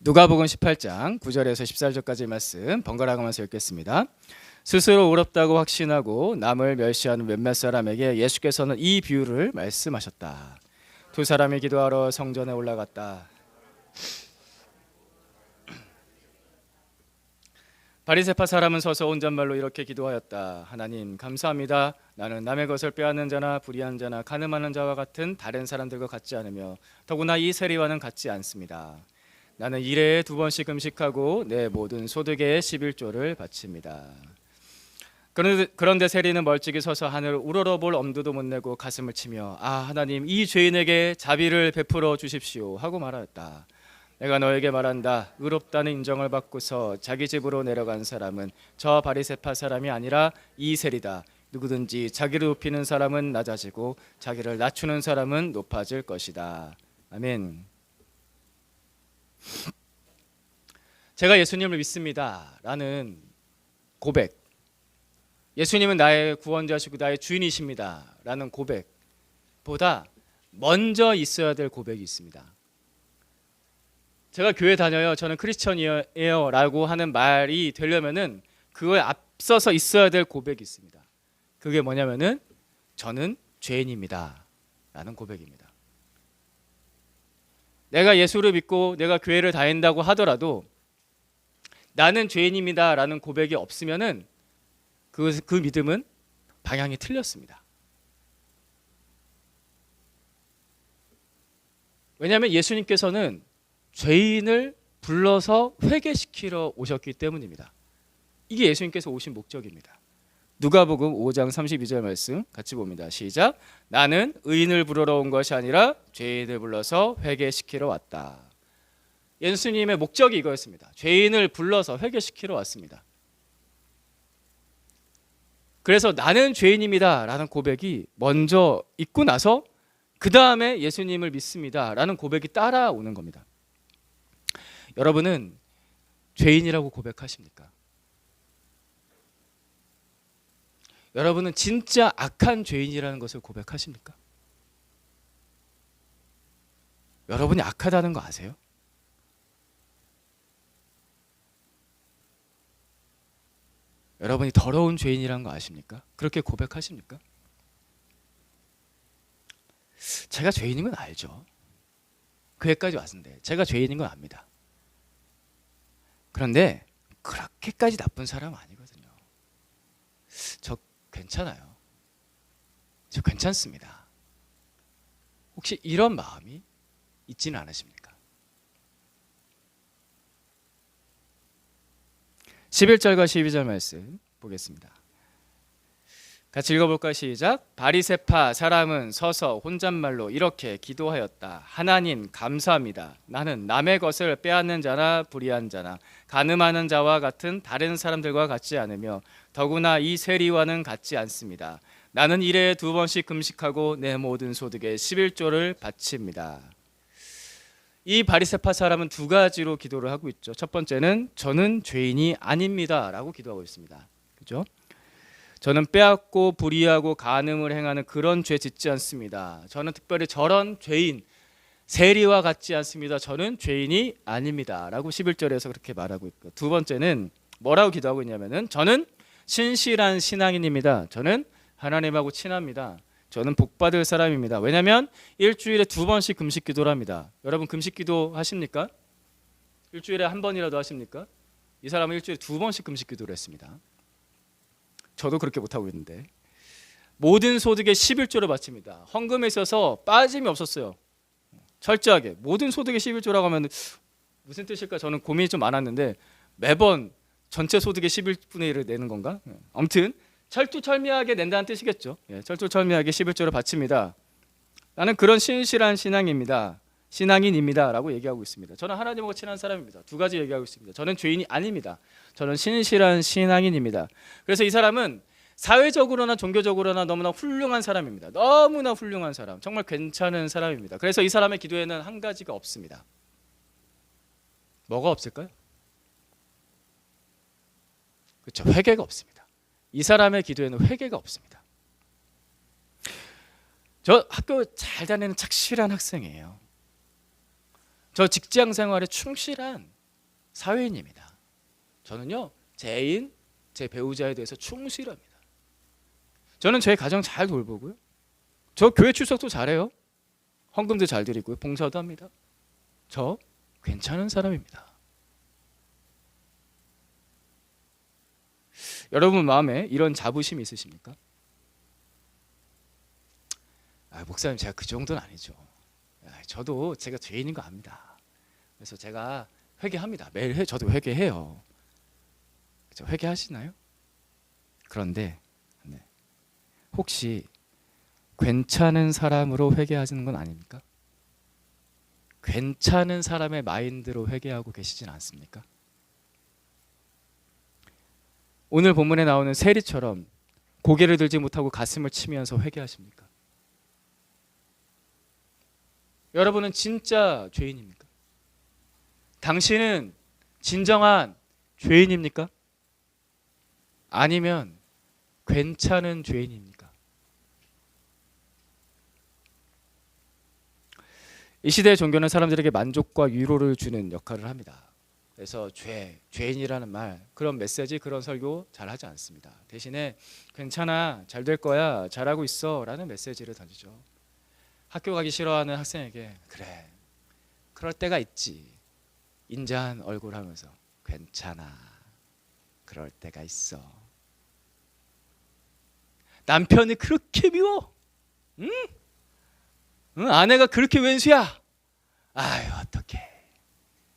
누가복음 18장 9절에서 14절까지 말씀 번갈아 가면서 읽겠습니다. 스스로 의롭다고 확신하고 남을 멸시하는 몇몇 사람에게 예수께서는 이 비유를 말씀하셨다. 두 사람이 기도하러 성전에 올라갔다. 바리새파 사람은 서서 혼잣말로 이렇게 기도하였다. 하나님 감사합니다. 나는 남의 것을 빼앗는 자나 불의한 자나 간음하는 자와 같은 다른 사람들과 같지 않으며 더구나 이 세리와는 같지 않습니다. 나는 일해에 2번씩 음식하고 내 모든 소득의 11조를 바칩니다. 그런데 세리는 멀찍이 서서 하늘을 우러러볼 엄두도 못 내고 가슴을 치며 하나님 이 죄인에게 자비를 베풀어 주십시오 하고 말하였다. 내가 너에게 말한다. 의롭다는 인정을 받고서 자기 집으로 내려간 사람은 저 바리새파 사람이 아니라 이 세리다. 누구든지 자기를 높이는 사람은 낮아지고 자기를 낮추는 사람은 높아질 것이다. 아멘. 제가 예수님을 믿습니다 라는 고백, 예수님은 나의 구원자시고 나의 주인이십니다 라는 고백보다 먼저 있어야 될 고백이 있습니다. 제가 교회 다녀요, 저는 크리스천이에요 라고 하는 말이 되려면은 그거에 앞서서 있어야 될 고백이 있습니다. 그게 뭐냐면은 저는 죄인입니다 라는 고백입니다. 내가 예수를 믿고 내가 교회를 다닌다고 하더라도 나는 죄인입니다 라는 고백이 없으면은 그 믿음은 방향이 틀렸습니다. 왜냐하면 예수님께서는 죄인을 불러서 회개시키러 오셨기 때문입니다. 이게 예수님께서 오신 목적입니다. 누가복음 5장 32절 말씀 같이 봅니다. 시작. 나는 의인을 부르러 온 것이 아니라 죄인을 불러서 회개시키러 왔다. 예수님의 목적이 이거였습니다. 죄인을 불러서 회개시키러 왔습니다. 그래서 나는 죄인입니다 라는 고백이 먼저 있고 나서 그 다음에 예수님을 믿습니다 라는 고백이 따라오는 겁니다. 여러분은 죄인이라고 고백하십니까? 여러분은 진짜 악한 죄인이라는 것을 고백하십니까? 여러분이 악하다는 거 아세요? 여러분이 더러운 죄인이라는 거 아십니까? 그렇게 고백하십니까? 제가 죄인인 건 알죠. 그애까지 왔는데 제가 죄인인 건 압니다. 그런데 그렇게까지 나쁜 사람은 아니거든요. 저 괜찮아요. 저 괜찮습니다. 혹시 이런 마음이 있지는 않으십니까? 11절과 12절 말씀 보겠습니다. 같이 읽어볼까요? 시작. 바리새파 사람은 서서 혼잣말로 이렇게 기도하였다. 하나님 감사합니다. 나는 남의 것을 빼앗는 자나 불의한 자나 간음하는 자와 같은 다른 사람들과 같지 않으며 더구나 이 세리와는 같지 않습니다. 나는 일해에 2번씩 금식하고 내 모든 소득의 11조를 바칩니다. 이 바리새파 사람은 두 가지로 기도를 하고 있죠. 첫 번째는 저는 죄인이 아닙니다 라고 기도하고 있습니다. 그죠? 저는 빼앗고 불의하고 간음을 행하는 그런 죄 짓지 않습니다. 저는 특별히 저런 죄인 세리와 같지 않습니다. 저는 죄인이 아닙니다 라고 11절에서 그렇게 말하고 있고, 두 번째는 뭐라고 기도하고 있냐면은 저는 신실한 신앙인입니다. 저는 하나님하고 친합니다. 저는 복받을 사람입니다. 왜냐하면 일주일에 2번씩 금식 기도를 합니다. 여러분 금식 기도 하십니까? 일주일에 한 번이라도 하십니까? 이 사람은 일주일에 2번씩 금식 기도를 했습니다. 저도 그렇게 못하고 있는데 모든 소득의 11조를 바칩니다. 헌금에 있어서 빠짐이 없었어요. 철저하게 모든 소득의 11조라고 하면 무슨 뜻일까 저는 고민이 좀 많았는데 매번 전체 소득의 11분의 1을 내는 건가? 아무튼 철두철미하게 낸다는 뜻이겠죠. 철두철미하게 11조를 바칩니다. 나는 그런 신실한 신앙인입니다 라고 얘기하고 있습니다. 저는 하나님하고 친한 사람입니다. 두 가지 얘기하고 있습니다. 저는 죄인이 아닙니다. 저는 신실한 신앙인입니다. 그래서 이 사람은 사회적으로나 종교적으로나 너무나 훌륭한 사람입니다. 너무나 훌륭한 사람, 정말 괜찮은 사람입니다. 그래서 이 사람의 기도에는 한 가지가 없습니다. 뭐가 없을까요? 그렇죠. 회개가 없습니다. 이 사람의 기도에는 회개가 없습니다. 저 학교 잘 다니는 착실한 학생이에요. 저 직장 생활에 충실한 사회인입니다. 저는요, 제 애인, 제 배우자에 대해서 충실합니다. 저는 제 가정 잘 돌보고요. 저 교회 출석도 잘해요. 헌금도 잘 드리고요. 봉사도 합니다. 저 괜찮은 사람입니다. 여러분 마음에 이런 자부심이 있으십니까? 목사님, 제가 그 정도는 아니죠. 저도 제가 죄인인 거 압니다. 그래서 제가 회개합니다. 매일 저도 회개해요. 그렇죠? 회개하시나요? 그런데 혹시 괜찮은 사람으로 회개하시는 건 아닙니까? 괜찮은 사람의 마인드로 회개하고 계시진 않습니까? 오늘 본문에 나오는 세리처럼 고개를 들지 못하고 가슴을 치면서 회개하십니까? 여러분은 진짜 죄인입니까? 당신은 진정한 죄인입니까? 아니면 괜찮은 죄인입니까? 이 시대의 종교는 사람들에게 만족과 위로를 주는 역할을 합니다. 그래서 죄인이라는 말, 그런 메시지, 그런 설교 잘 하지 않습니다. 대신에 괜찮아, 잘 될 거야, 잘하고 있어 라는 메시지를 던지죠. 학교 가기 싫어하는 학생에게 그래, 그럴 때가 있지, 인자한 얼굴 하면서 괜찮아, 그럴 때가 있어. 남편이 그렇게 미워? 응? 아내가 그렇게 왼수야? 아유, 어떡해,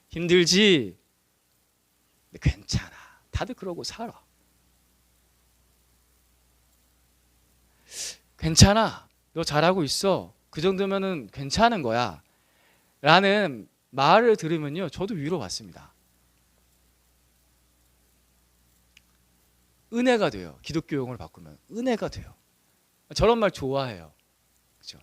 힘들지? 근데 괜찮아, 다들 그러고 살아. 괜찮아, 너 잘하고 있어, 그 정도면은 괜찮은 거야 라는 말을 들으면요, 저도 위로받습니다. 은혜가 돼요. 기독교 용어를 바꾸면 은혜가 돼요. 저런 말 좋아해요. 그렇죠?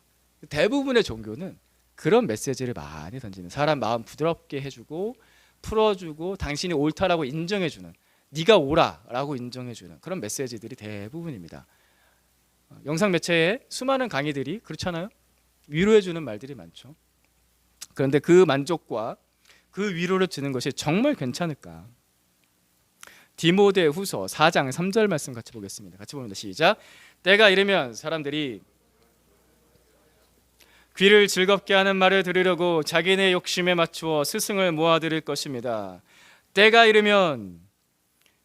대부분의 종교는 그런 메시지를 많이 던지는, 사람 마음 부드럽게 해주고 풀어주고 당신이 옳다라고 인정해주는, 네가 옳아라고 인정해주는 그런 메시지들이 대부분입니다. 영상 매체에 수많은 강의들이 그렇잖아요. 위로해주는 말들이 많죠. 그런데 그 만족과 그 위로를 주는 것이 정말 괜찮을까? 디모데후서 4장 3절 말씀 같이 보겠습니다. 같이 봅니다. 시작. 때가 이르면 사람들이 귀를 즐겁게 하는 말을 들으려고 자기네 욕심에 맞추어 스승을 모아들일 것입니다. 때가 이르면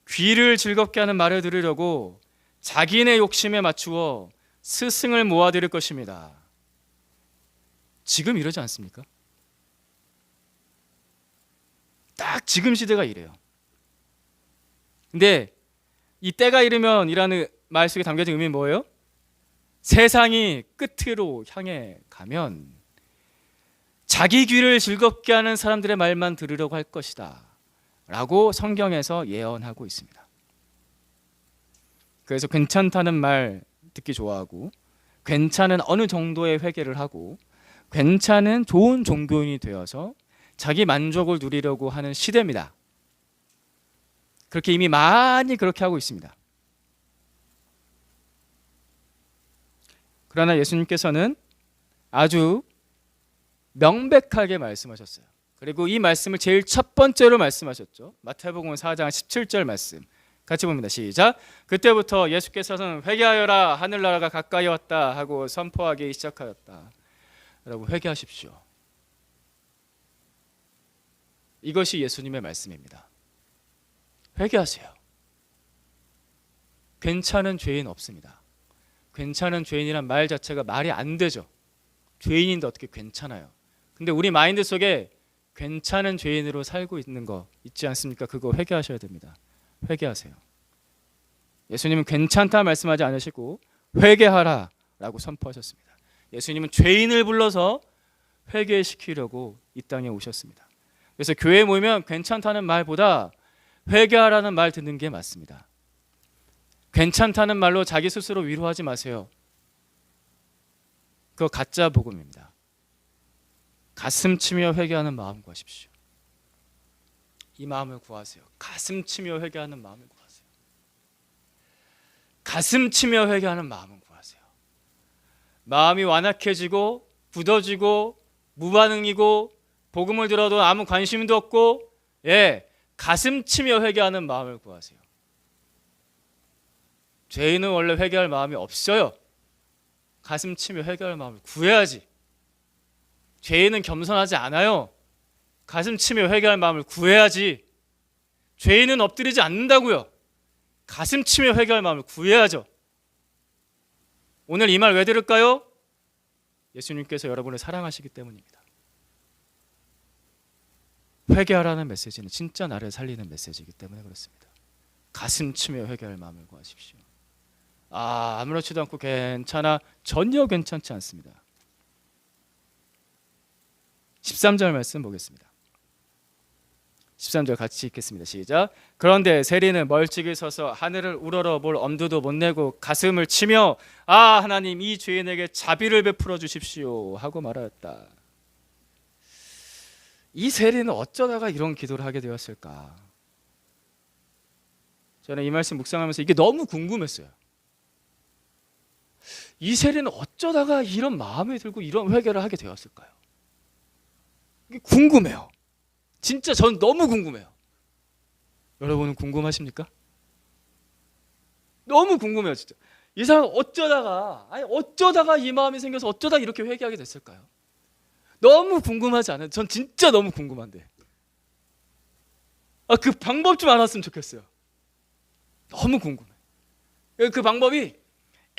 귀를 즐겁게 하는 말을 들으려고 자기네 욕심에 맞추어 스승을 모아들일 것입니다. 지금 이러지 않습니까? 딱 지금 시대가 이래요. 근데 이 때가 이르면 이라는 말 속에 담겨진 의미는 뭐예요? 세상이 끝으로 향해 가면 자기 귀를 즐겁게 하는 사람들의 말만 들으려고 할 것이다 라고 성경에서 예언하고 있습니다. 그래서 괜찮다는 말 듣기 좋아하고, 괜찮은 어느 정도의 회개를 하고, 괜찮은 좋은 종교인이 되어서 자기 만족을 누리려고 하는 시대입니다. 그렇게 이미 많이 그렇게 하고 있습니다. 그러나 예수님께서는 아주 명백하게 말씀하셨어요. 그리고 이 말씀을 제일 첫 번째로 말씀하셨죠. 마태복음 4장 17절 말씀 같이 봅니다. 시작. 그때부터 예수께서는 회개하여라, 하늘나라가 가까이 왔다 하고 선포하기 시작하였다. 여러분, 회개하십시오. 이것이 예수님의 말씀입니다. 회개하세요. 괜찮은 죄인 없습니다. 괜찮은 죄인이란 말 자체가 말이 안 되죠. 죄인인데 어떻게 괜찮아요? 근데 우리 마인드 속에 괜찮은 죄인으로 살고 있는 거 있지 않습니까? 그거 회개하셔야 됩니다. 회개하세요. 예수님은 괜찮다 말씀하지 않으시고 회개하라 라고 선포하셨습니다. 예수님은 죄인을 불러서 회개시키려고 이 땅에 오셨습니다. 그래서 교회에 모이면 괜찮다는 말보다 회개하라는 말 듣는 게 맞습니다. 괜찮다는 말로 자기 스스로 위로하지 마세요. 그거 가짜 복음입니다. 가슴 치며 회개하는 마음 구하십시오. 이 마음을 구하세요. 가슴 치며 회개하는 마음을 구하세요. 가슴 치며 회개하는 마음을 구하세요. 마음이 완악해지고 굳어지고 무반응이고 복음을 들어도 아무 관심도 없고 가슴 치며 회개하는 마음을 구하세요. 죄인은 원래 회개할 마음이 없어요. 가슴 치며 회개할 마음을 구해야지. 죄인은 겸손하지 않아요. 가슴 치며 회개할 마음을 구해야지. 죄인은 엎드리지 않는다고요. 가슴 치며 회개할 마음을 구해야죠. 오늘 이 말 왜 들을까요? 예수님께서 여러분을 사랑하시기 때문입니다. 회개하라는 메시지는 진짜 나를 살리는 메시지이기 때문에 그렇습니다. 가슴 치며 회개할 마음을 구하십시오. 아무렇지도 않고 괜찮아. 전혀 괜찮지 않습니다. 13절 말씀 보겠습니다. 13절 같이 읽겠습니다. 시작. 그런데 세리는 멀찍이 서서 하늘을 우러러 볼 엄두도 못 내고 가슴을 치며 하나님 이 죄인에게 자비를 베풀어 주십시오 하고 말하였다. 이 세리는 어쩌다가 이런 기도를 하게 되었을까? 저는 이 말씀 묵상하면서 이게 너무 궁금했어요. 이 세리는 어쩌다가 이런 마음이 들고 이런 회개를 하게 되었을까요? 이게 궁금해요. 진짜 전 너무 궁금해요. 여러분은 궁금하십니까? 너무 궁금해요, 진짜. 이 사람 어쩌다가 이 마음이 생겨서 어쩌다 이렇게 회개하게 됐을까요? 너무 궁금하지 않아요? 전 진짜 너무 궁금한데. 그 방법 좀 알았으면 좋겠어요. 너무 궁금해. 그 방법이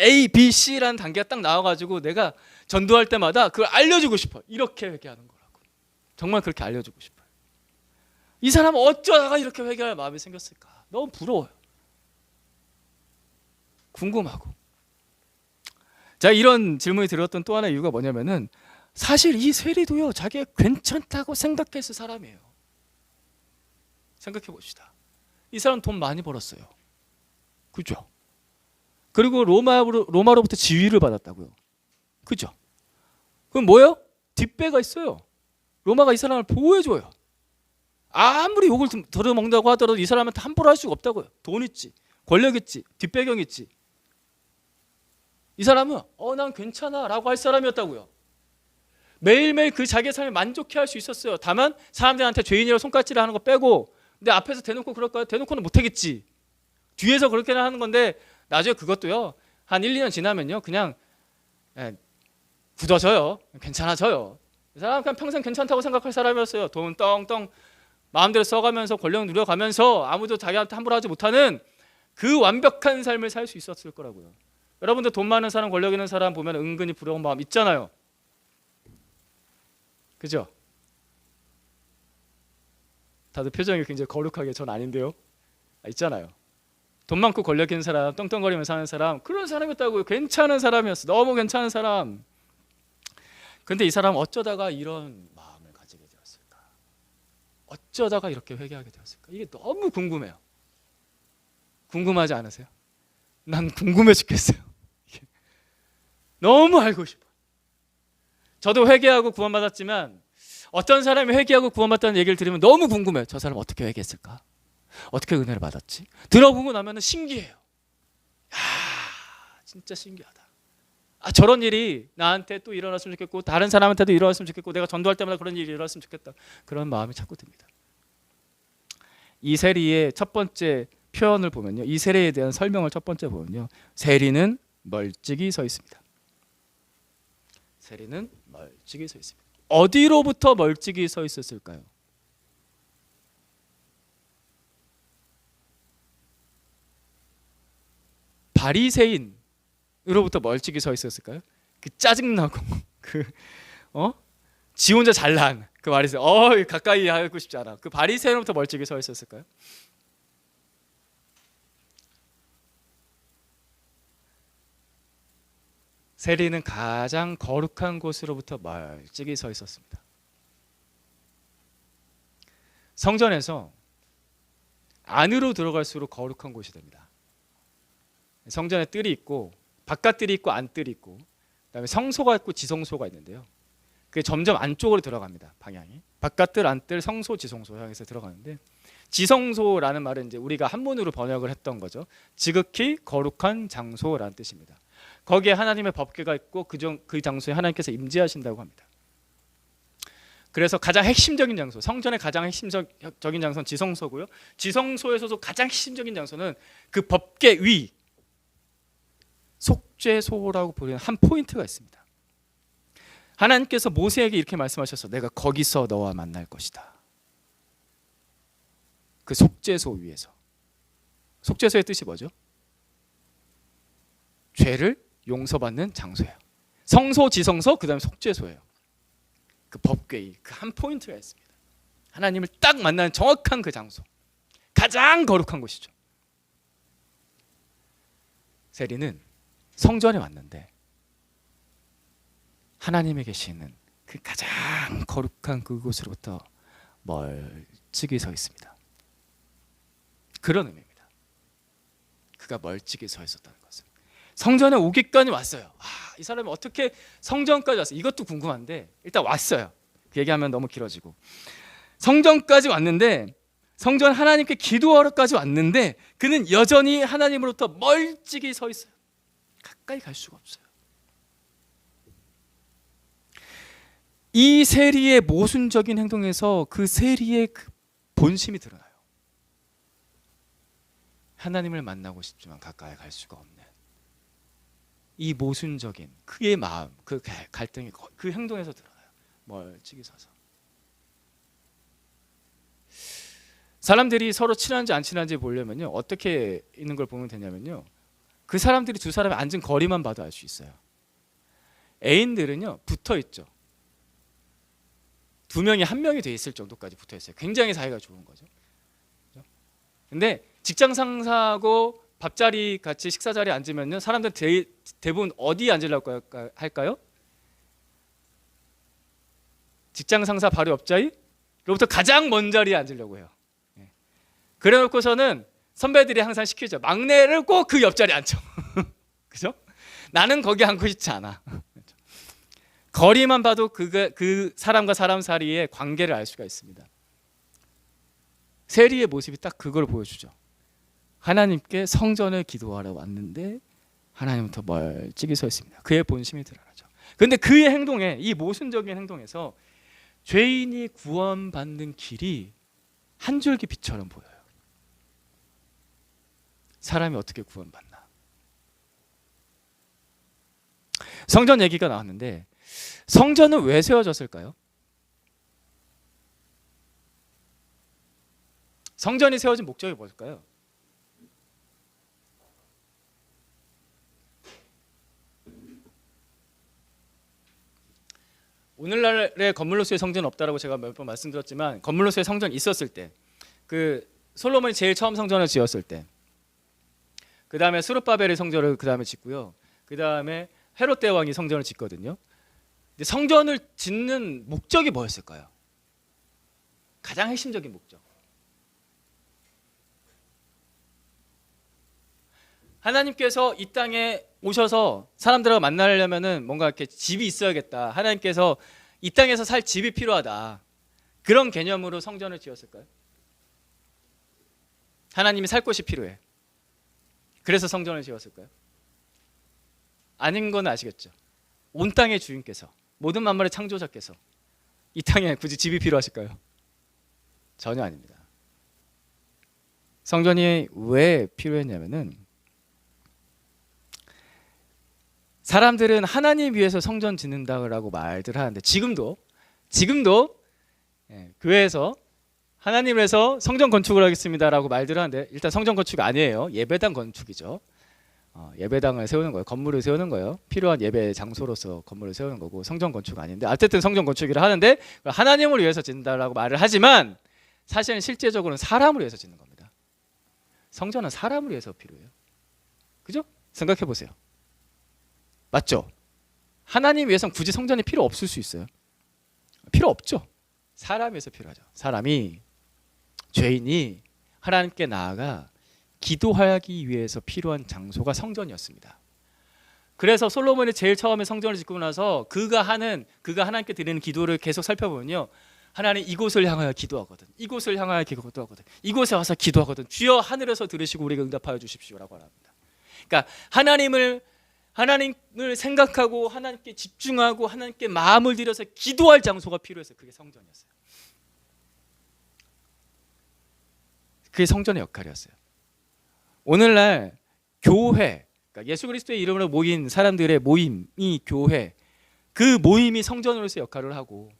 A, B, C라는 단계가 딱 나와가지고 내가 전도할 때마다 그걸 알려주고 싶어요. 이렇게 회개하는 거라고. 정말 그렇게 알려주고 싶어요. 이 사람은 어쩌다가 이렇게 회개할 마음이 생겼을까? 너무 부러워요. 궁금하고. 자, 이런 질문이 들었던 또 하나의 이유가 뭐냐면은 사실 이 세리도요, 자기가 괜찮다고 생각했을 사람이에요. 생각해 봅시다. 이 사람 돈 많이 벌었어요. 그죠? 그리고 로마로부터 지위를 받았다고요. 그죠? 그럼 뭐예요? 뒷배가 있어요. 로마가 이 사람을 보호해줘요. 아무리 욕을 들어먹는다고 하더라도 이 사람한테 함부로 할 수가 없다고요. 돈 있지, 권력 있지, 뒷배경 있지. 이 사람은 난 괜찮아 라고 할 사람이었다고요. 매일매일 그 자기의 삶을 만족해 할 수 있었어요. 다만 사람들한테 죄인이라고 손가락질을 하는 거 빼고, 근데 앞에서 대놓고 그럴까요? 대놓고는 못하겠지. 뒤에서 그렇게는 하는 건데 나중에 그것도요, 한 1, 2년 지나면요 그냥 굳어져요. 괜찮아져요. 이 사람 그냥 평생 괜찮다고 생각할 사람이었어요. 돈 떵떵 마음대로 써가면서 권력 누려가면서 아무도 자기한테 함부로 하지 못하는 그 완벽한 삶을 살 수 있었을 거라고요. 여러분들 돈 많은 사람, 권력 있는 사람 보면 은근히 부러운 마음 있잖아요. 그죠? 다들 표정이 굉장히 거룩하게 전 아닌데요. 있잖아요. 돈 많고 권력 있는 사람, 떵떵거리면서 사는 사람, 그런 사람이었다고요. 괜찮은 사람이었어. 너무 괜찮은 사람. 근데 이 사람 어쩌다가 이런 마음을 가지게 되었을까? 어쩌다가 이렇게 회개하게 되었을까? 이게 너무 궁금해요. 궁금하지 않으세요? 난 궁금해 죽겠어요. 너무 알고 싶어요. 저도 회개하고 구원받았지만 어떤 사람이 회개하고 구원받았다는 얘기를 들으면 너무 궁금해요. 저 사람 어떻게 회개했을까? 어떻게 은혜를 받았지? 들어보고 나면 신기해요. 진짜 신기하다. 저런 일이 나한테 또 일어났으면 좋겠고 다른 사람한테도 일어났으면 좋겠고 내가 전도할 때마다 그런 일이 일어났으면 좋겠다. 그런 마음이 자꾸 듭니다. 이 세리의 첫 번째 표현을 보면요, 이 세리에 대한 설명을 첫 번째 보면요, 세리는 멀찍이 서 있습니다. 세리는 멀찍이 서 있습니다. 어디로부터 멀찍이 서 있었을까요? 바리새인으로부터 멀찍이 서 있었을까요? 그 짜증나고 지 혼자 잘난 그 바리새인, 가까이 하고 싶지 않아. 그 바리새인으로부터 멀찍이 서 있었을까요? 세리는 가장 거룩한 곳으로부터 멀찍이 서 있었습니다. 성전에서 안으로 들어갈수록 거룩한 곳이 됩니다. 성전에 뜰이 있고 바깥 뜰이 있고 안 뜰이 있고 그다음에 성소가 있고 지성소가 있는데요. 그게 점점 안쪽으로 들어갑니다. 방향이 바깥 뜰, 안 뜰, 성소, 지성소 향해서 들어가는데, 지성소라는 말은 이제 우리가 한문으로 번역을 했던 거죠. 지극히 거룩한 장소라는 뜻입니다. 거기에 하나님의 법궤가 있고 그 장소에 하나님께서 임재하신다고 합니다. 그래서 가장 핵심적인 장소, 성전의 가장 핵심적인 장소는 지성소고요. 지성소에서도 가장 핵심적인 장소는 그 법궤 위 속죄소라고 부르는 한 포인트가 있습니다. 하나님께서 모세에게 이렇게 말씀하셔서 내가 거기서 너와 만날 것이다. 그 속죄소 위에서. 속죄소의 뜻이 뭐죠? 죄를 용서받는 장소예요. 성소, 지성소, 그 다음에 속죄소예요. 그 법궤 그 한 포인트가 있습니다. 하나님을 딱 만나는 정확한 그 장소, 가장 거룩한 곳이죠. 세리는 성전에 왔는데 하나님이 계시는 그 가장 거룩한 그곳으로부터 멀찍이 서 있습니다. 그런 의미입니다. 그가 멀찍이 서 있었다는 것은 성전에 오기까지 왔어요. 이 사람이 어떻게 성전까지 왔어요? 이것도 궁금한데 일단 왔어요. 그 얘기하면 너무 길어지고, 성전까지 왔는데, 성전 하나님께 기도하러까지 왔는데 그는 여전히 하나님으로부터 멀찍이 서 있어요. 가까이 갈 수가 없어요. 이 세리의 모순적인 행동에서 그 세리의 그 본심이 드러나요. 하나님을 만나고 싶지만 가까이 갈 수가 없는 이 모순적인 그의 마음, 그 갈등이 그 행동에서 드러나요. 멀찍이 서서. 사람들이 서로 친한지 안 친한지 보려면요, 어떻게 있는 걸 보면 되냐면요, 그 사람들이 두 사람이 앉은 거리만 봐도 알 수 있어요. 애인들은요 붙어 있죠. 두 명이 한 명이 돼 있을 정도까지 붙어 있어요. 굉장히 사이가 좋은 거죠. 근데 직장 상사하고 밥자리 같이 식사 자리에 앉으면요, 사람들 대부분 어디 앉으려고 할까요? 직장 상사 바로 옆자리로부터 가장 먼 자리에 앉으려고 해요. 그래 놓고서는 선배들이 항상 시키죠. 막내를 꼭 그 옆자리에 앉혀. 그죠? 나는 거기 앉고 싶지 않아. 거리만 봐도 그 사람과 사람 사이의 관계를 알 수가 있습니다. 세리의 모습이 딱 그걸 보여주죠. 하나님께 성전을 기도하러 왔는데 하나님부터 멀찍이 서 있습니다. 그의 본심이 드러나죠. 그런데 그의 행동에, 이 모순적인 행동에서 죄인이 구원받는 길이 한 줄기 빛처럼 보여요. 사람이 어떻게 구원받나? 성전 얘기가 나왔는데 성전은 왜 세워졌을까요? 성전이 세워진 목적이 뭘까요? 오늘날의 건물로서의 성전은 없다라고 제가 몇 번 말씀드렸지만, 건물로서의 성전이 있었을 때, 그 솔로몬이 제일 처음 성전을 지었을 때, 그 다음에 스룹바벨의 성전을 그 다음에 짓고요, 그 다음에 헤롯 대왕이 성전을 짓거든요. 근데 성전을 짓는 목적이 뭐였을까요? 가장 핵심적인 목적. 하나님께서 이 땅에 오셔서 사람들하고 만나려면은 뭔가 이렇게 집이 있어야겠다. 하나님께서 이 땅에서 살 집이 필요하다. 그런 개념으로 성전을 지었을까요? 하나님이 살 곳이 필요해. 그래서 성전을 지었을까요? 아닌 건 아시겠죠? 온 땅의 주인께서, 모든 만물의 창조자께서 이 땅에 굳이 집이 필요하실까요? 전혀 아닙니다. 성전이 왜 필요했냐면은, 사람들은 하나님 위해서 성전 짓는다고 말들 하는데, 지금도 교회에서 하나님을 위해서 성전 건축을 하겠습니다라고 말들 하는데, 일단 성전 건축이 아니에요. 예배당 건축이죠. 예배당을 세우는 거예요. 건물을 세우는 거예요. 필요한 예배 장소로서 건물을 세우는 거고, 성전 건축 아닌데, 어쨌든 성전 건축이라 하는데 하나님을 위해서 짓는다라고 말을 하지만 사실은 실제적으로는 사람을 위해서 짓는 겁니다. 성전은 사람을 위해서 필요해요. 그죠? 생각해 보세요. 맞죠? 하나님 위해서는 굳이 성전이 필요 없을 수 있어요. 필요 없죠. 사람 위해서 필요하죠. 사람이, 죄인이 하나님께 나아가 기도하기 위해서 필요한 장소가 성전이었습니다. 그래서 솔로몬이 제일 처음에 성전을 짓고 나서 그가 하나님께 드리는 기도를 계속 살펴보면요, 하나님 이곳을 향하여 기도하거든, 이곳을 향하여 기도하거든, 이곳에 와서 기도하거든, 주여 하늘에서 들으시고 우리에게 응답하여 주십시오라고 합니다. 그러니까 하나님을 생각하고 하나님께 집중하고 하나님께 마음을 들여서 기도할 장소가 필요했어요. 그게 성전이었어요. 그게 성전의 역할이었어요. 오늘날 교회, 그러니까 예수 그리스도의 이름으로 모인 사람들의 모임이 교회, 그 모임이 성전으로서의 역할을 하고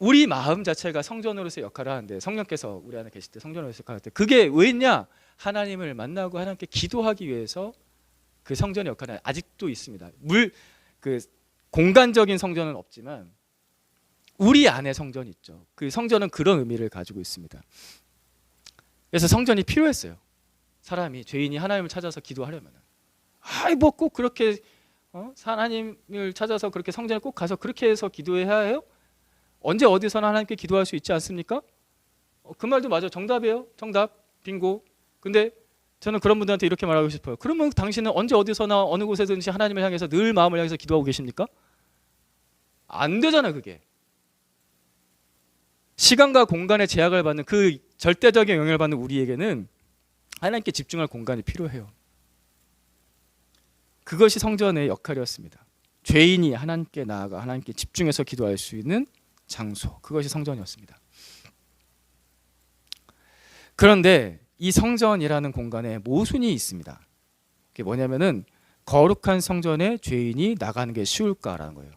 우리 마음 자체가 성전으로서의 역할을 하는데, 성령께서 우리 안에 계실 때 성전으로서의 역할을 할 때 그게 왜냐? 하나님을 만나고 하나님께 기도하기 위해서 그 성전의 역할은 아직도 있습니다. 그 공간적인 성전은 없지만 우리 안에 성전이 있죠. 그 성전은 그런 의미를 가지고 있습니다. 그래서 성전이 필요했어요. 사람이, 죄인이 하나님을 찾아서 기도하려면, 뭐 꼭 그렇게 하나님을 찾아서 그렇게 성전에 꼭 가서 그렇게 해서 기도해야 해요? 언제 어디서나 하나님께 기도할 수 있지 않습니까? 그 말도 맞아. 정답이에요. 정답. 빙고. 근데 저는 그런 분들한테 이렇게 말하고 싶어요. 그러면 당신은 언제 어디서나 어느 곳에든지 하나님을 향해서 늘 마음을 향해서 기도하고 계십니까? 안 되잖아요, 그게. 시간과 공간의 제약을 받는, 그 절대적인 영향을 받는 우리에게는 하나님께 집중할 공간이 필요해요. 그것이 성전의 역할이었습니다. 죄인이 하나님께 나아가 하나님께 집중해서 기도할 수 있는 장소, 그것이 성전이었습니다. 그런데 이 성전이라는 공간에 모순이 있습니다. 그게 뭐냐면은, 거룩한 성전에 죄인이 나가는 게 쉬울까라는 거예요.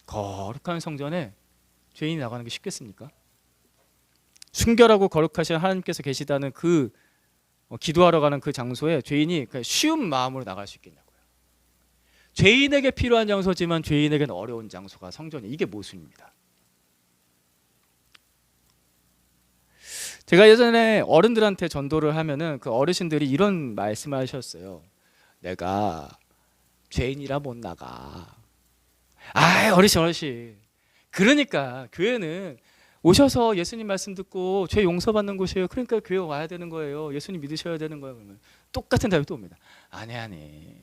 거룩한 성전에 죄인이 나가는 게 쉽겠습니까? 순결하고 거룩하신 하나님께서 계시다는 그 기도하러 가는 그 장소에 죄인이 쉬운 마음으로 나갈 수 있겠냐고요. 죄인에게 필요한 장소지만 죄인에게는 어려운 장소가 성전이, 이게 모순입니다. 제가 예전에 어른들한테 전도를 하면은 그 어르신들이 이런 말씀을 하셨어요. 내가 죄인이라 못 나가. 어르신. 그러니까 교회는 오셔서 예수님 말씀 듣고 죄 용서받는 곳이에요. 그러니까 교회 와야 되는 거예요. 예수님 믿으셔야 되는 거예요. 그러면 똑같은 답이 또 옵니다. 아니.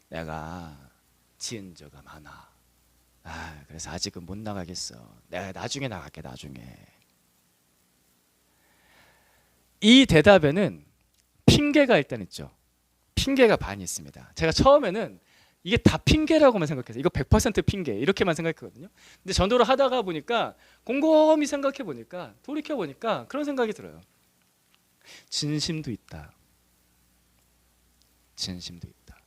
내가 지은 죄가 많아. 그래서 아직은 못 나가겠어. 내가 나중에 나갈게, 나중에. 이 대답에는 핑계가 일단 있죠. 핑계가 반이 있습니다. 제가 처음에는 이게 다 핑계라고만 생각했어요. 이거 100% 핑계, 이렇게만 생각했거든요. 근데 전도를 하다가 보니까, 곰곰이 생각해 보니까, 돌이켜 보니까 그런 생각이 들어요. 진심도 있다. 진심도 있다.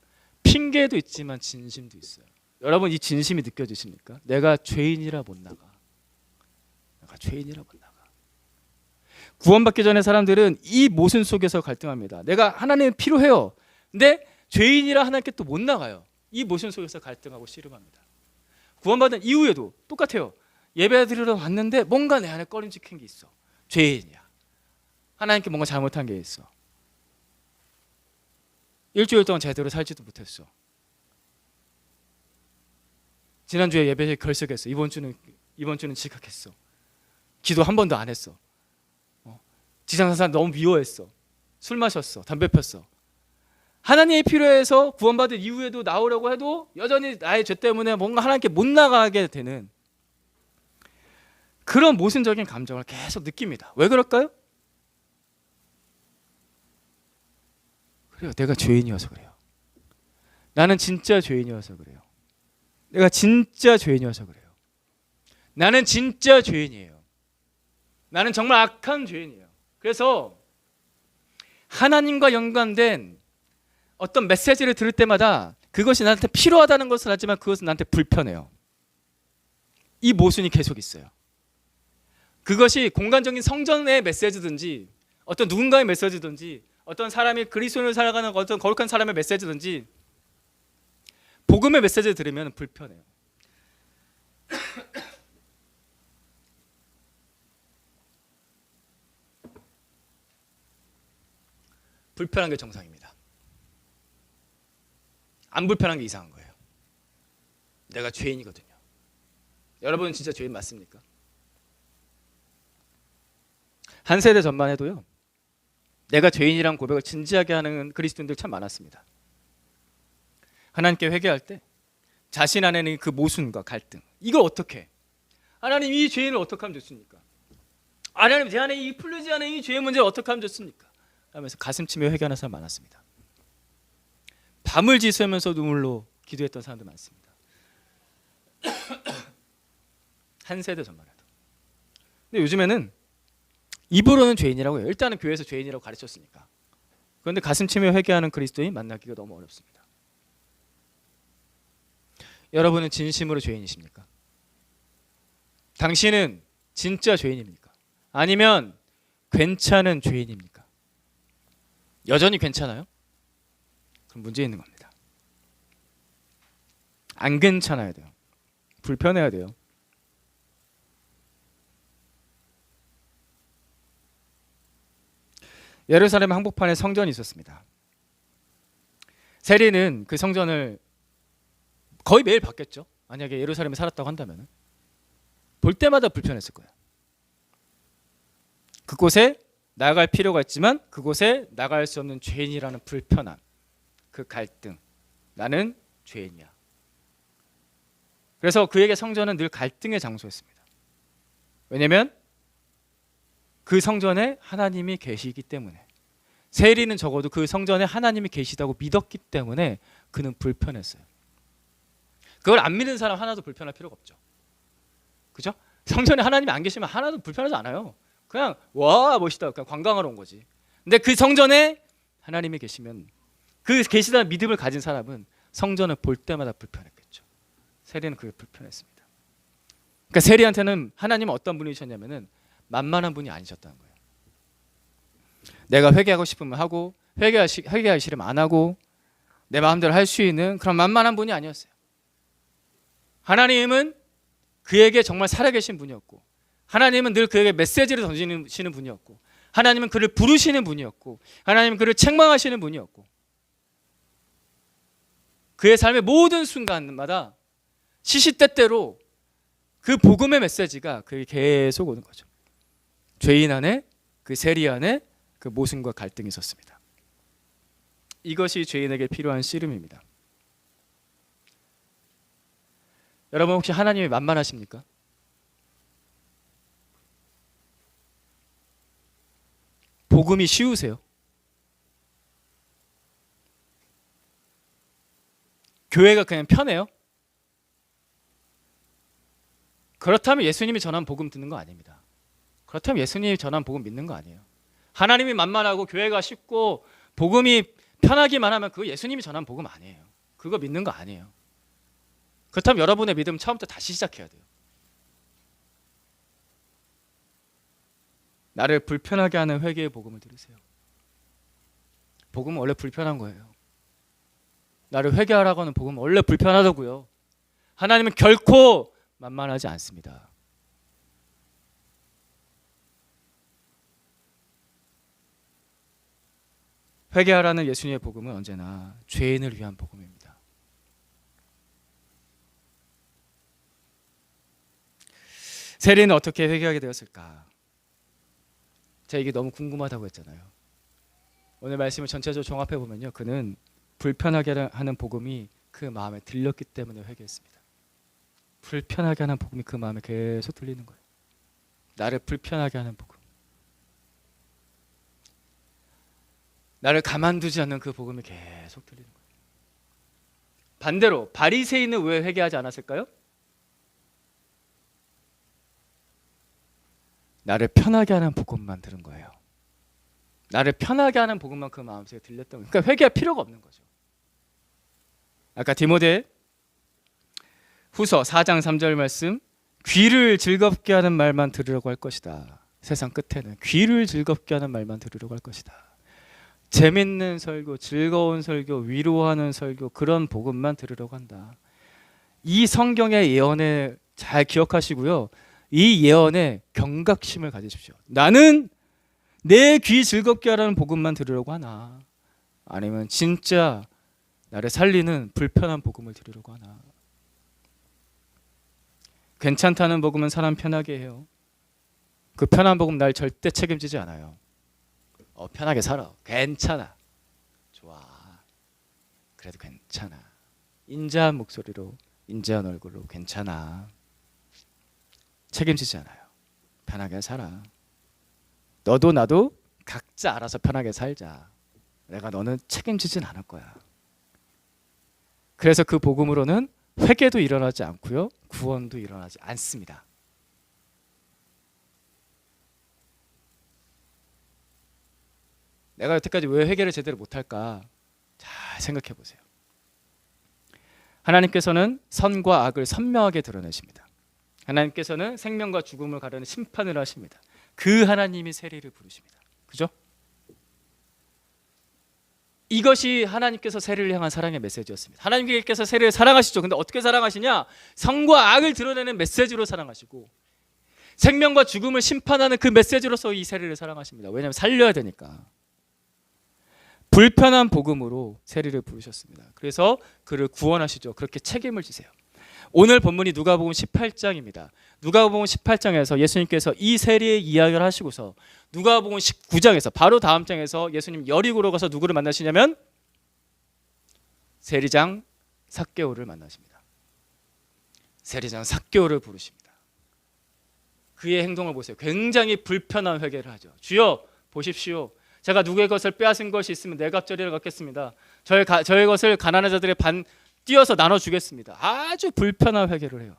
핑계도 있지만 진심도 있어요. 여러분, 이 진심이 느껴지십니까? 내가 죄인이라 못 나가. 내가 죄인이라 못 나가. 구원받기 전에 사람들은 이 모순 속에서 갈등합니다. 내가 하나님 필요해요. 근데 죄인이라 하나님께 또 못 나가요. 이 모순 속에서 갈등하고 씨름합니다. 구원받은 이후에도 똑같아요. 예배 드리러 왔는데 뭔가 내 안에 꺼림칙한 게 있어. 죄인이야. 하나님께 뭔가 잘못한 게 있어. 일주일 동안 제대로 살지도 못했어. 지난주에 예배에 결석했어. 이번 주는 지각했어. 기도 한 번도 안 했어. 지상사상 너무 미워했어. 술 마셨어. 담배 폈어. 하나님이 필요해서 구원받은 이후에도 나오려고 해도 여전히 나의 죄 때문에 뭔가 하나님께 못 나가게 되는 그런 모순적인 감정을 계속 느낍니다. 왜 그럴까요? 그래요. 내가 죄인이어서 그래요. 나는 진짜 죄인이어서 그래요. 내가 진짜 죄인이어서 그래요. 나는 진짜 죄인이에요. 나는 정말 악한 죄인이에요. 그래서 하나님과 연관된 어떤 메시지를 들을 때마다 그것이 나한테 필요하다는 것을 알지만 그것은 나한테 불편해요. 이 모순이 계속 있어요. 그것이 공간적인 성전의 메시지든지 어떤 누군가의 메시지든지 어떤 사람이 그리스도인을 살아가는 어떤 거룩한 사람의 메시지든지 복음의 메시지를 들으면 불편해요. 불편한 게 정상입니다. 안 불편한 게 이상한 거예요. 내가 죄인이거든요. 여러분 진짜 죄인 맞습니까? 한 세대 전만 해도요, 내가 죄인이란 고백을 진지하게 하는 그리스도인들 참 많았습니다. 하나님께 회개할 때 자신 안에는 그 모순과 갈등, 이걸 어떻게 해? 하나님, 이 죄인을 어떻게 하면 좋습니까? 하나님, 제 안에 이 풀리지 않은 이 죄의 문제를 어떻게 하면 좋습니까? 하면서 가슴 치며 회개하는 사람 많았습니다. 밤을 지새면서 눈물로 기도했던 사람들 많습니다. 한 세대 전만 해도. 근데 요즘에는 입으로는 죄인이라고 해요. 일단은 교회에서 죄인이라고 가르쳤으니까. 그런데 가슴 치며 회개하는 그리스도인 만나기가 너무 어렵습니다. 여러분은 진심으로 죄인이십니까? 당신은 진짜 죄인입니까? 아니면 괜찮은 죄인입니까? 여전히 괜찮아요? 그럼 문제 있는 겁니다. 안 괜찮아야 돼요. 불편해야 돼요. 예루살렘 한복판에 성전이 있었습니다. 세리는 그 성전을 거의 매일 봤겠죠. 만약에 예루살렘에 살았다고 한다면 볼 때마다 불편했을 거예요. 그곳에 나갈 필요가 있지만 그곳에 나갈 수 없는 죄인이라는 불편함, 그 갈등. 나는 죄인이야. 그래서 그에게 성전은 늘 갈등의 장소였습니다. 왜냐하면 그 성전에 하나님이 계시기 때문에, 세리는 적어도 그 성전에 하나님이 계시다고 믿었기 때문에 그는 불편했어요. 그걸 안 믿는 사람 하나도 불편할 필요가 없죠. 그죠? 성전에 하나님이 안 계시면 하나도 불편하지 않아요. 그냥 와 멋있다, 그냥 관광하러 온 거지. 근데 그 성전에 하나님이 계시면, 그 계시다는 믿음을 가진 사람은 성전을 볼 때마다 불편했겠죠. 세리는 그게 불편했습니다. 그러니까 세리한테는 하나님은 어떤 분이셨냐면은 만만한 분이 아니셨다는 거예요. 내가 회개하고 싶으면 하고 회개하기 싫으면 안 하고 내 마음대로 할 수 있는 그런 만만한 분이 아니었어요. 하나님은 그에게 정말 살아계신 분이었고, 하나님은 늘 그에게 메시지를 던지시는 분이었고, 하나님은 그를 부르시는 분이었고, 하나님은 그를 책망하시는 분이었고, 그의 삶의 모든 순간마다 시시때때로 그 복음의 메시지가 그에게 계속 오는 거죠. 죄인 안에, 그 세리 안에 그 모순과 갈등이 있었습니다. 이것이 죄인에게 필요한 씨름입니다. 여러분 혹시 하나님이 만만하십니까? 복음이 쉬우세요? 교회가 그냥 편해요? 그렇다면 예수님이 전한 복음 듣는 거 아닙니다. 그렇다면 예수님이 전한 복음 믿는 거 아니에요. 하나님이 만만하고 교회가 쉽고 복음이 편하기만 하면 그거 예수님이 전한 복음 아니에요. 그거 믿는 거 아니에요. 그렇다면 여러분의 믿음 처음부터 다시 시작해야 돼요. 나를 불편하게 하는 회개의 복음을 들으세요. 복음은 원래 불편한 거예요. 나를 회개하라고 하는 복음은 원래 불편하다고요. 하나님은 결코 만만하지 않습니다. 회개하라는 예수님의 복음은 언제나 죄인을 위한 복음입니다. 세리는 어떻게 회개하게 되었을까? 제가 이게 너무 궁금하다고 했잖아요. 오늘 말씀을 전체적으로 종합해 보면요, 그는 불편하게 하는 복음이 그 마음에 들렸기 때문에 회개했습니다. 불편하게 하는 복음이 그 마음에 계속 들리는 거예요. 나를 불편하게 하는 복음, 나를 가만두지 않는 그 복음이 계속 들리는 거예요. 반대로 바리새인은 왜 회개하지 않았을까요? 나를 편하게 하는 복음만 들은 거예요. 나를 편하게 하는 복음만 그 마음속에 들렸던 거예요. 그러니까 회개할 필요가 없는 거죠. 아까 디모데 후서 4장 3절 말씀, 귀를 즐겁게 하는 말만 들으려고 할 것이다. 세상 끝에는 귀를 즐겁게 하는 말만 들으려고 할 것이다. 재밌는 설교, 즐거운 설교, 위로하는 설교, 그런 복음만 들으려고 한다. 이 성경의 예언을 잘 기억하시고요, 이 예언에 경각심을 가지십시오. 나는 내 귀 즐겁게 하라는 복음만 들으려고 하나, 아니면 진짜 나를 살리는 불편한 복음을 들으려고 하나. 괜찮다는 복음은 사람 편하게 해요. 그 편한 복음 날 절대 책임지지 않아요. 편하게 살아, 괜찮아, 좋아, 그래도 괜찮아, 인자한 목소리로, 인자한 얼굴로 괜찮아, 책임지지 않아요. 편하게 살아. 너도 나도 각자 알아서 편하게 살자. 내가 너는 책임지진 않을 거야. 그래서 그 복음으로는 회개도 일어나지 않고요, 구원도 일어나지 않습니다. 내가 여태까지 왜 회개를 제대로 못할까? 잘 생각해 보세요. 하나님께서는 선과 악을 선명하게 드러내십니다. 하나님께서는 생명과 죽음을 가르는 심판을 하십니다. 그 하나님이 세리를 부르십니다. 그죠? 이것이 하나님께서 세리를 향한 사랑의 메시지였습니다. 하나님께서 세리를 사랑하시죠. 근데 어떻게 사랑하시냐? 선과 악을 드러내는 메시지로 사랑하시고 생명과 죽음을 심판하는 그 메시지로서 이 세리를 사랑하십니다. 왜냐하면 살려야 되니까. 불편한 복음으로 세리를 부르셨습니다. 그래서 그를 구원하시죠. 그렇게 책임을 지세요. 오늘 본문이 누가복음 18장입니다. 누가복음 18장에서 예수님께서 이 세리의 이야기를 하시고서 누가복음 19장에서 바로 다음 장에서 예수님 여리고로 가서 누구를 만나시냐면 세리장 삭개오를 만나십니다. 세리장 삭개오를 부르십니다. 그의 행동을 보세요. 굉장히 불편한 회개를 하죠. 주여 보십시오. 제가 누구의 것을 빼앗은 것이 있으면 내 갑절이를 갚겠습니다. 저의 것을 가난한 자들의 반 띄어서 나눠주겠습니다. 아주 불편한 회개를 해요.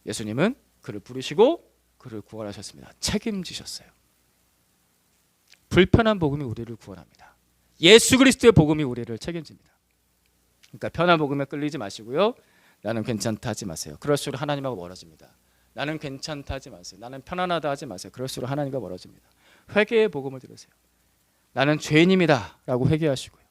예수님은 그를 부르시고 그를 구원하셨습니다. 책임지셨어요. 불편한 복음이 우리를 구원합니다. 예수 그리스도의 복음이 우리를 책임집니다. 그러니까 편한 복음에 끌리지 마시고요, 나는 괜찮다 하지 마세요. 그럴수록 하나님하고 멀어집니다. 나는 괜찮다 하지 마세요. 나는 편안하다 하지 마세요. 그럴수록 하나님과 멀어집니다. 회개의 복음을 들으세요. 나는 죄인입니다 라고 회개하시고요,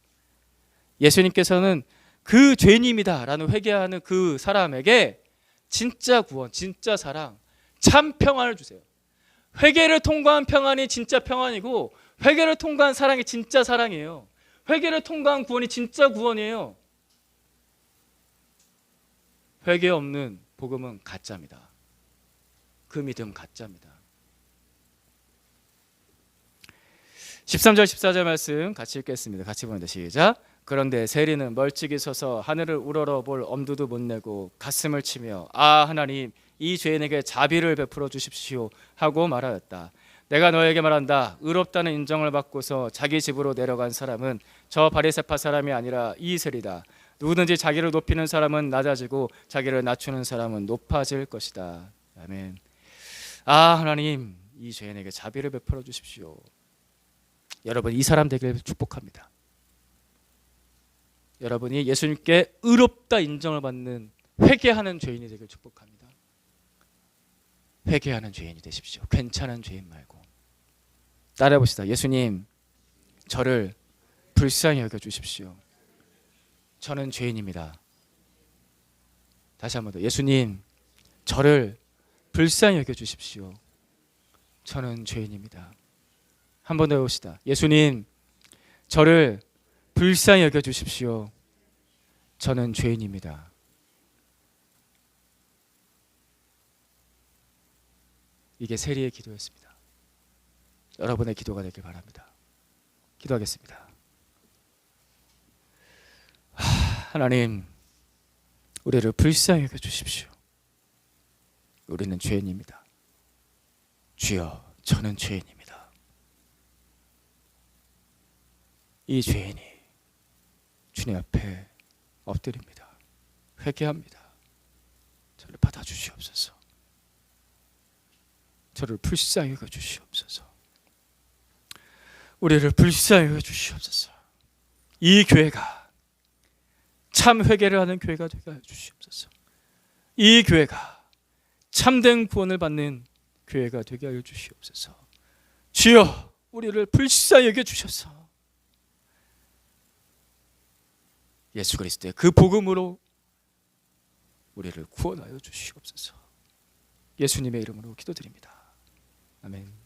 예수님께서는 그 죄인입니다 라는 회개하는 그 사람에게 진짜 구원, 진짜 사랑, 참 평안을 주세요. 회개를 통과한 평안이 진짜 평안이고 회개를 통과한 사랑이 진짜 사랑이에요. 회개를 통과한 구원이 진짜 구원이에요. 회개 없는 복음은 가짜입니다. 그 믿음 가짜입니다. 13절 14절 말씀 같이 읽겠습니다. 같이 보는데 시작. 그런데 세리는 멀찍이 서서 하늘을 우러러 볼 엄두도 못 내고 가슴을 치며 아 하나님, 이 죄인에게 자비를 베풀어 주십시오 하고 말하였다. 내가 너에게 말한다. 의롭다는 인정을 받고서 자기 집으로 내려간 사람은 저 바리새파 사람이 아니라 이 세리다. 누구든지 자기를 높이는 사람은 낮아지고 자기를 낮추는 사람은 높아질 것이다. 아멘. 아 하나님, 이 죄인에게 자비를 베풀어 주십시오. 여러분, 이 사람 되기를 축복합니다. 여러분이 예수님께 의롭다 인정을 받는 회개하는 죄인이 되길 축복합니다. 회개하는 죄인이 되십시오. 괜찮은 죄인 말고. 따라해 봅시다. 예수님, 저를 불쌍히 여겨 주십시오. 저는 죄인입니다. 다시 한 번 더. 예수님, 저를 불쌍히 여겨 주십시오. 저는 죄인입니다. 한 번 더 해봅시다. 예수님, 저를 불쌍히 여겨 주십시오. 저는 죄인입니다. 이게 세리의 기도였습니다. 여러분의 기도가 되길 바랍니다. 기도하겠습니다. 하나님, 우리를 불쌍히 여겨 주십시오. 우리는 죄인입니다. 주여, 저는 죄인입니다. 이 죄인이 주님 앞에 엎드립니다. 회개합니다. 저를 받아주시옵소서. 저를 불쌍히 여겨 주시옵소서. 우리를 불쌍히 여겨 주시옵소서. 이 교회가 참 회개를 하는 교회가 되게 하여 주시옵소서. 이 교회가 참된 구원을 받는 교회가 되게 하여 주시옵소서. 주여, 우리를 불쌍히 여겨 주셔서 예수 그리스도의 그 복음으로 우리를 구원하여 주시옵소서. 예수님의 이름으로 기도드립니다. 아멘.